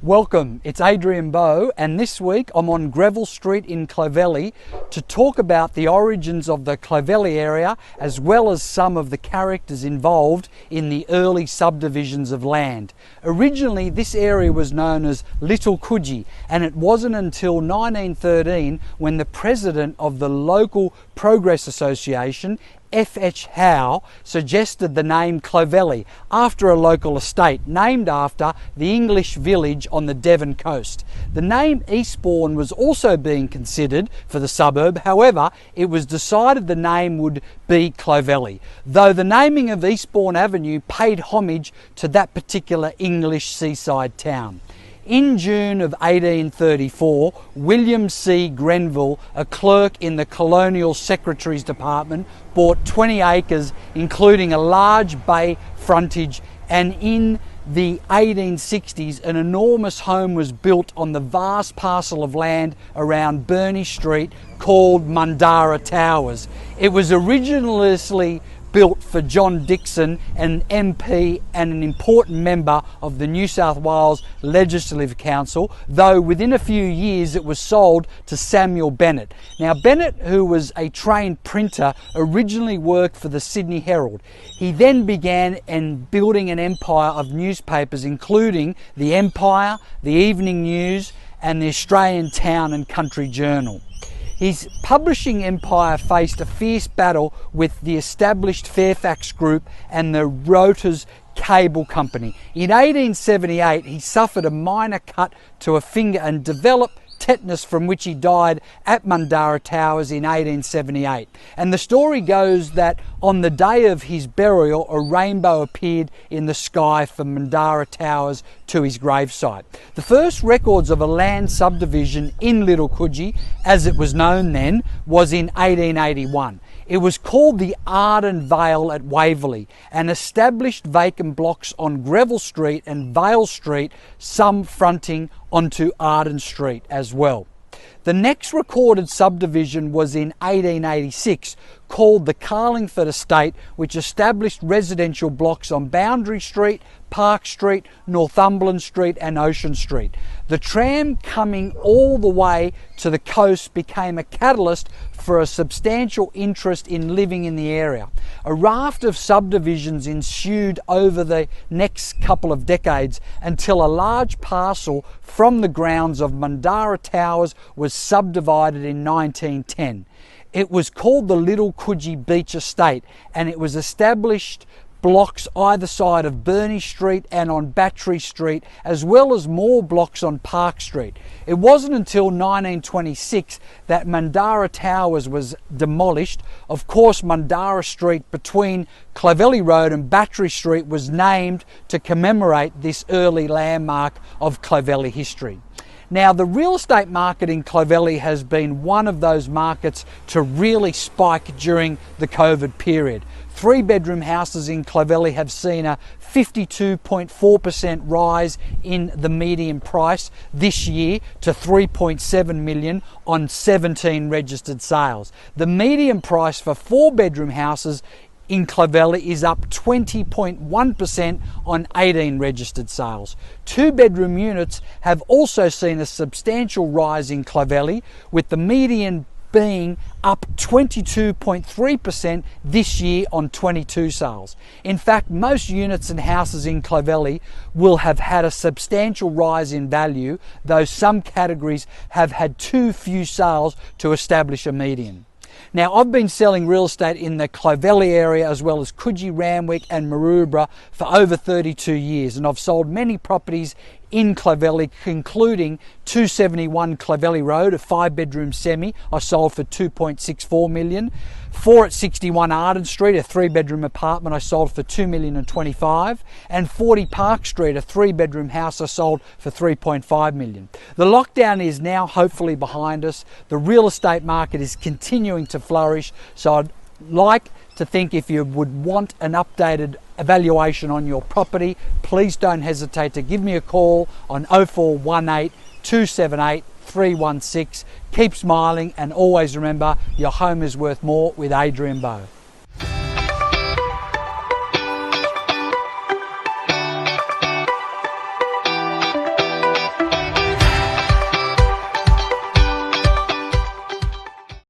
Welcome, it's Adrian Bo, and this week I'm on Greville Street in Clovelly to talk about the origins of the Clovelly area as well as some of the characters involved in the early subdivisions of land. Originally this area was known as Little Coogee, and it wasn't until 1913 when the president of the local Progress Association, F.H. Howe, suggested the name Clovelly after a local estate named after the English village on the Devon coast. The name Eastbourne was also being considered for the suburb, however it was decided the name would be Clovelly, though the naming of Eastbourne Avenue paid homage to that particular English seaside town. In June of 1834, William C. Grenville, a clerk in the Colonial Secretary's Department, bought 20 acres, including a large bay frontage, and in the 1860s, an enormous home was built on the vast parcel of land around Burnie Street called Mandara Towers. It was originally built for John Dixon, an MP and an important member of the New South Wales Legislative Council, though within a few years it was sold to Samuel Bennett. Now Bennett, who was a trained printer, originally worked for the Sydney Herald. He then began building an empire of newspapers, including the Empire, the Evening News and the Australian Town and Country Journal. His publishing empire faced a fierce battle with the established Fairfax Group and the Reuters Cable Company. In 1878, he suffered a minor cut to a finger and developed tetanus, from which he died at Mandara Towers in 1878. And the story goes that on the day of his burial, a rainbow appeared in the sky from Mandara Towers to his gravesite. The first records of a land subdivision in Little Coogee, as it was known then, was in 1881. It was called the Arden Vale at Waverley, and established vacant blocks on Greville Street and Vale Street, some fronting onto Arden Street as well. The next recorded subdivision was in 1886, called the Carlingford Estate, which established residential blocks on Boundary Street, Park Street, Northumberland Street and Ocean Street. The tram coming all the way to the coast became a catalyst for a substantial interest in living in the area. A raft of subdivisions ensued over the next couple of decades until a large parcel from the grounds of Mandara Towers was subdivided in 1910. It was called the Little Coogee Beach Estate, and it was established blocks either side of Burnie Street and on Battery Street, as well as more blocks on Park Street. It wasn't until 1926 that Mandara Towers was demolished. Of course, Mandara Street between Clovelly Road and Battery Street was named to commemorate this early landmark of Clovelly history. Now, the real estate market in Clovelly has been one of those markets to really spike during the COVID period. 3-bedroom houses in Clovelly have seen a 52.4% rise in the median price this year to 3.7 million on 17 registered sales. The median price for 4-bedroom houses in Clovelly is up 20.1% on 18 registered sales. 2-bedroom units have also seen a substantial rise in Clovelly, with the median being up 22.3% this year on 22 sales. In fact, most units and houses in Clovelly will have had a substantial rise in value, though some categories have had too few sales to establish a median. Now, I've been selling real estate in the Clovelly area as well as Coogee, Randwick and Maroubra for over 32 years, and I've sold many properties in Clovelly, including 271 Clovelly Road, a 5-bedroom semi I sold for 2.64 million. 4 at 61 Arden Street, a 3-bedroom apartment I sold for 2,025,000, and 40 Park Street, a 3-bedroom house I sold for 3.5 million. The lockdown is now hopefully behind us. The real estate market is continuing to flourish, so I'd like to think if you would want an updated evaluation on your property, please don't hesitate to give me a call on 0418 278 316. Keep smiling, and always remember, your home is worth more with Adrian Bo.